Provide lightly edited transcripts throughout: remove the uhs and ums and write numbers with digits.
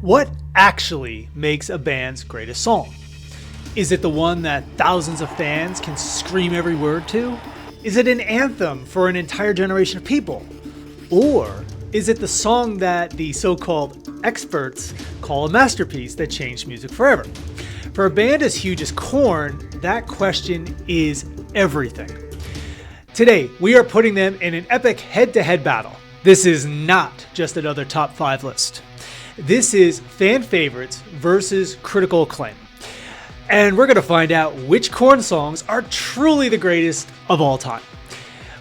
What actually makes a band's greatest song? Is it the one that thousands of fans can scream every word to? Is it an anthem for an entire generation of people? Or is it the song that the so-called experts call a masterpiece that changed music forever? For a band as huge as Korn, that question is everything. Today, we are putting them in an epic head-to-head battle. This is not just another top 5 list. This is fan favorites versus critical acclaim. And we're going to find out which Korn songs are truly the greatest of all time.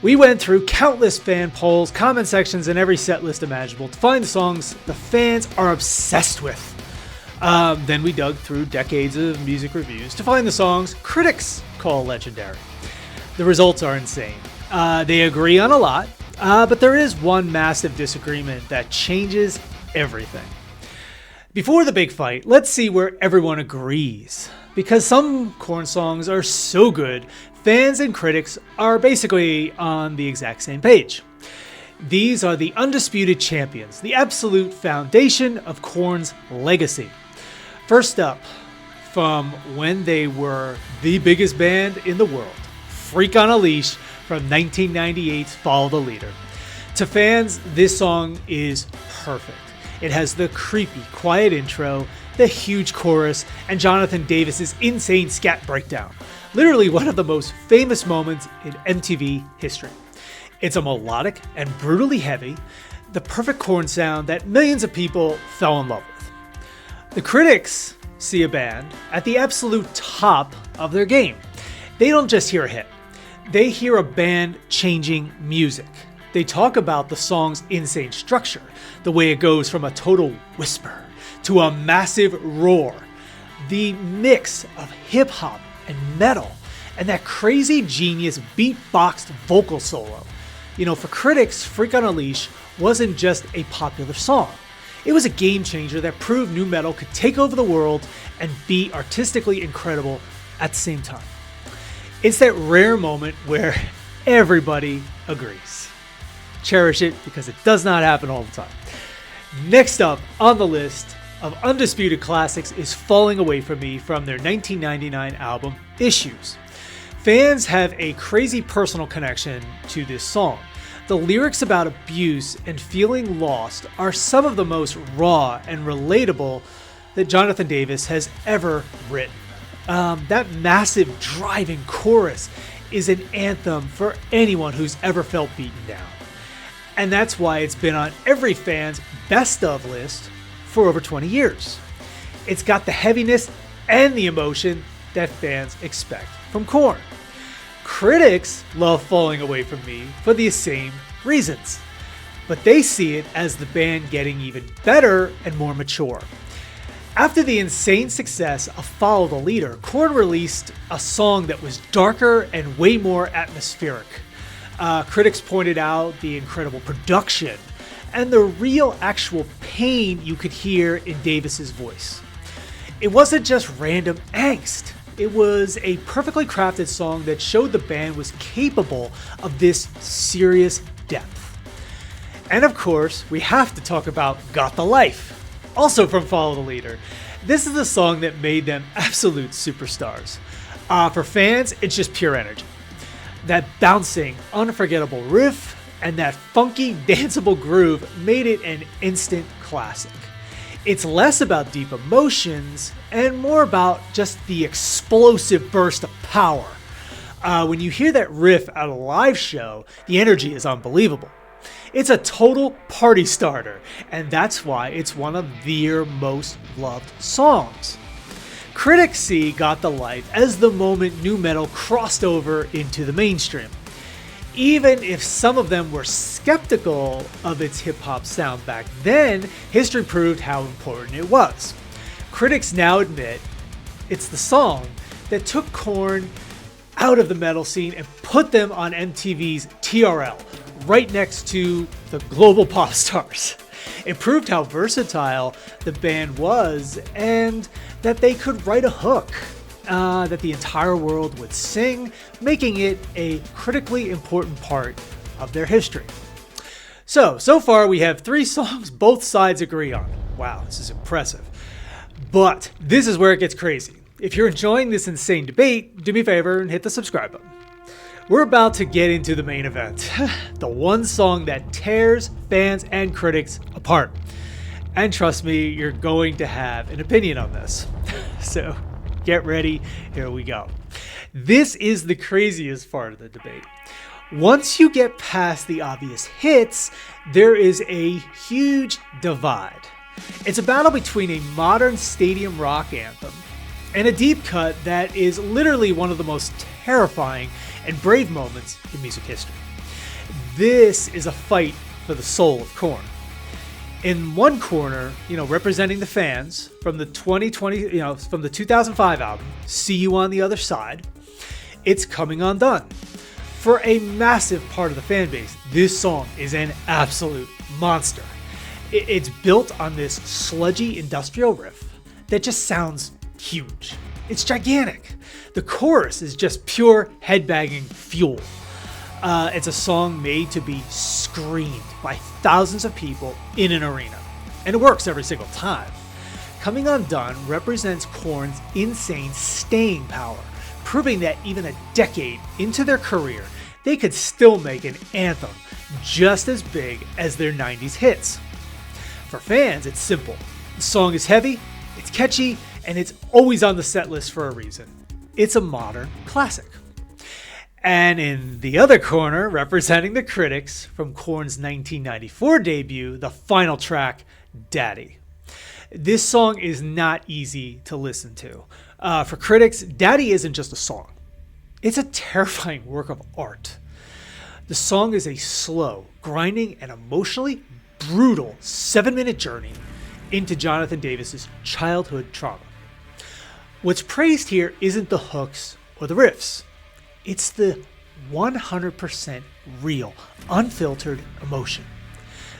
We went through countless fan polls, comment sections, and every set list imaginable to find the songs the fans are obsessed with. Then we dug through decades of music reviews to find the songs critics call legendary. The results are insane. They agree on a lot, but there is one massive disagreement that changes everything. Before the big fight, let's see where everyone agrees. Because some Korn songs are so good, fans and critics are basically on the exact same page. These are the undisputed champions, the absolute foundation of Korn's legacy. First up, from when they were the biggest band in the world, On A Leash from 1998's Follow the Leader. To fans, this song is perfect. It has the creepy, quiet intro, the huge chorus, and Jonathan Davis's insane scat breakdown. Literally one of the most famous moments in MTV history. It's a melodic and brutally heavy, the perfect Korn sound that millions of people fell in love with. The critics see a band at the absolute top of their game. They don't just hear a hit. They hear a band changing music. They talk about the song's insane structure, the way it goes from a total whisper to a massive roar, the mix of hip-hop and metal, and that crazy genius beatboxed vocal solo. For critics, Freak on a Leash wasn't just a popular song. It was a game changer that proved nu metal could take over the world and be artistically incredible at the same time. It's that rare moment where everybody agrees. Cherish it because it does not happen all the time. Next up on the list of undisputed classics is Falling Away From Me from their 1999 album, Issues. Fans have a crazy personal connection to this song. The lyrics about abuse and feeling lost are some of the most raw and relatable that Jonathan Davis has ever written. That massive driving chorus is an anthem for anyone who's ever felt beaten down. And that's why it's been on every fan's best of list for over 20 years. It's got the heaviness and the emotion that fans expect from Korn. Critics love Falling Away From Me for the same reasons, but they see it as the band getting even better and more mature. After the insane success of Follow the Leader, Korn released a song that was darker and way more atmospheric. Critics pointed out the incredible production and the real actual pain you could hear in Davis's voice. It wasn't just random angst. It was a perfectly crafted song that showed the band was capable of this serious depth. And of course, we have to talk about Got the Life, also from Follow the Leader. This is the song that made them absolute superstars. For fans, it's just pure energy. That bouncing, unforgettable riff and that funky, danceable groove made it an instant classic. It's less about deep emotions and more about just the explosive burst of power. When you hear that riff at a live show, the energy is unbelievable. It's a total party starter, and that's why it's one of their most loved songs. Critics see Got the Life as the moment nu metal crossed over into the mainstream. Even if some of them were skeptical of its hip-hop sound back then, history proved how important it was. Critics now admit it's the song that took Korn out of the metal scene and put them on MTV's TRL, right next to the global pop stars. It proved how versatile the band was and that they could write a hook that the entire world would sing, making it a critically important part of their history. So far we have 3 songs both sides agree on. Wow, this is impressive. But this is where it gets crazy. If you're enjoying this insane debate, do me a favor and hit the subscribe button. We're about to get into the main event, the one song that tears fans and critics apart. And trust me, you're going to have an opinion on this. So get ready, here we go. This is the craziest part of the debate. Once you get past the obvious hits, there is a huge divide. It's a battle between a modern stadium rock anthem and a deep cut that is literally one of the most terrifying and brave moments in music history. This is a fight for the soul of Korn. In one corner, representing the fans from the 2005 album, See You on the Other Side, it's Coming Undone. For a massive part of the fan base, this song is an absolute monster. It's built on this sludgy industrial riff that just sounds huge. It's gigantic. The chorus is just pure headbanging fuel. It's a song made to be screamed by thousands of people in an arena. And it works every single time. Coming Undone represents Korn's insane staying power, proving that even a decade into their career, they could still make an anthem just as big as their 90s hits. For fans, it's simple. The song is heavy, it's catchy, and it's always on the set list for a reason. It's a modern classic. And in the other corner, representing the critics from Korn's 1994 debut, the final track, Daddy. This song is not easy to listen to. For critics, Daddy isn't just a song. It's a terrifying work of art. The song is a slow, grinding, and emotionally brutal 7-minute journey into Jonathan Davis's childhood trauma. What's praised here isn't the hooks or the riffs. It's the 100% real, unfiltered emotion.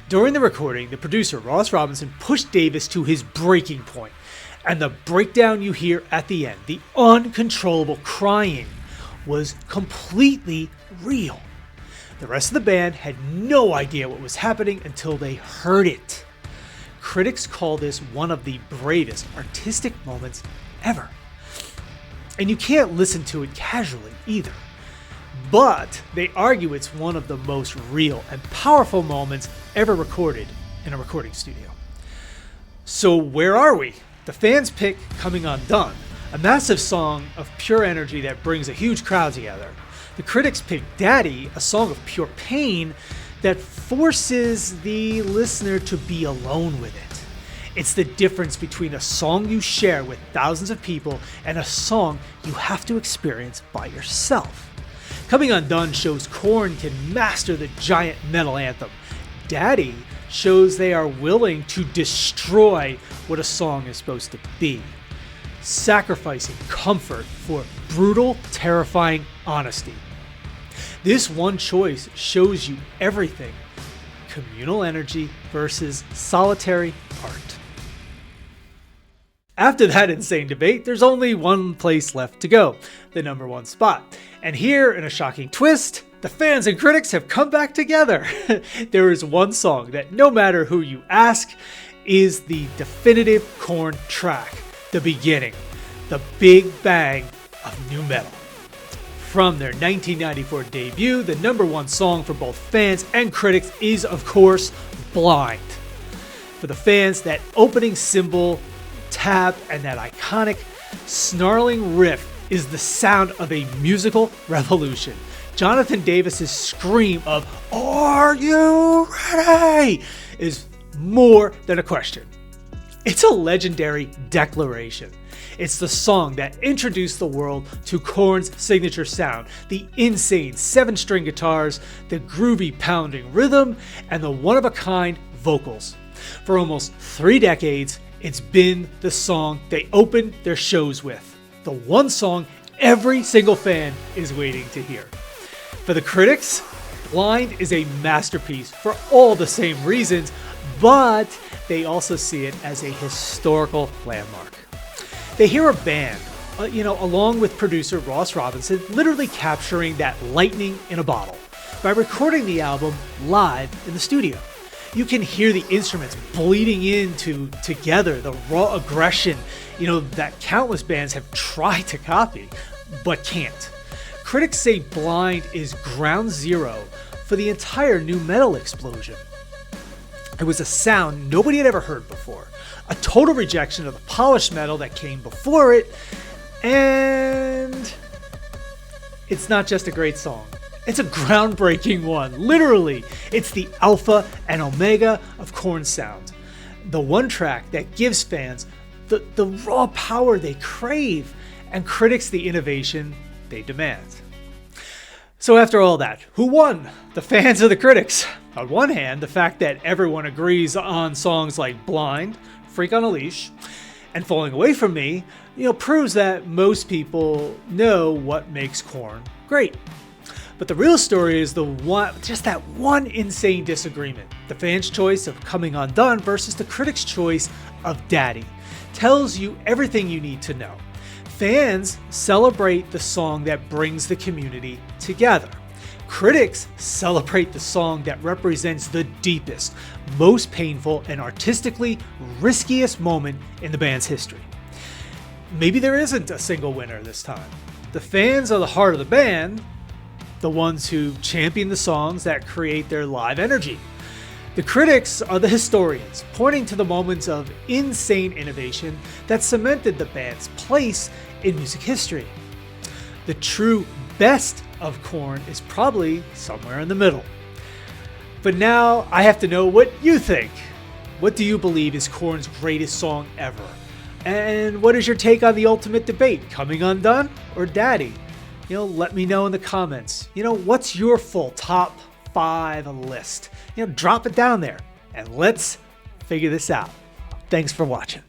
During the recording, the producer, Ross Robinson, pushed Davis to his breaking point, and the breakdown you hear at the end, the uncontrollable crying, was completely real. The rest of the band had no idea what was happening until they heard it. Critics call this one of the bravest artistic moments ever. And you can't listen to it casually either. But they argue it's one of the most real and powerful moments ever recorded in a recording studio. So where are we? The fans pick Coming Undone, a massive song of pure energy that brings a huge crowd together. The critics pick Daddy, a song of pure pain that forces the listener to be alone with it. It's the difference between a song you share with thousands of people and a song you have to experience by yourself. Coming Undone shows Korn can master the giant metal anthem. Daddy shows they are willing to destroy what a song is supposed to be, sacrificing comfort for brutal, terrifying honesty. This one choice shows you everything: communal energy versus solitary art. After that insane debate, there's only one place left to go, the number one spot. And here, in a shocking twist, the fans and critics have come back together. There is one song that, no matter who you ask, is the definitive Korn track, the beginning, the big bang of nu metal. From their 1994 debut, the number one song for both fans and critics is, of course, Blind. For the fans, that opening cymbal tap and that iconic snarling riff is the sound of a musical revolution. Jonathan Davis's scream of "Are you ready?" is more than a question. It's a legendary declaration. It's the song that introduced the world to Korn's signature sound, the insane 7-string guitars, the groovy pounding rhythm, and the one-of-a-kind vocals. For almost 3 decades, it's been the song they opened their shows with. The one song every single fan is waiting to hear. For the critics, Blind is a masterpiece for all the same reasons, but they also see it as a historical landmark. They hear a band, along with producer Ross Robinson, literally capturing that lightning in a bottle by recording the album live in the studio. You can hear the instruments bleeding into together, the raw aggression, that countless bands have tried to copy, but can't. Critics say Blind is ground zero for the entire nu metal explosion. It was a sound nobody had ever heard before, a total rejection of the polished metal that came before it, and it's not just a great song. It's a groundbreaking one. Literally, it's the alpha and omega of Korn's sound. The one track that gives fans the raw power they crave and critics the innovation they demand. So after all that, who won? The fans or the critics? On one hand, the fact that everyone agrees on songs like Blind, Freak on a Leash, and Falling Away From Me, proves that most people know what makes Korn great. But the real story is just that one insane disagreement. The fans' choice of Coming Undone versus the critics' choice of Daddy tells you everything you need to know. Fans celebrate the song that brings the community together. Critics celebrate the song that represents the deepest, most painful, and artistically riskiest moment in the band's history. Maybe there isn't a single winner this time. The fans are the heart of the band, the ones who champion the songs that create their live energy. The critics are the historians, pointing to the moments of insane innovation that cemented the band's place in music history. The true best of Korn is probably somewhere in the middle. But now I have to know what you think. What do you believe is Korn's greatest song ever? And what is your take on the ultimate debate, Coming Undone or Daddy? Let me know in the comments. What's your full top 5 list? Drop it down there and let's figure this out. Thanks for watching.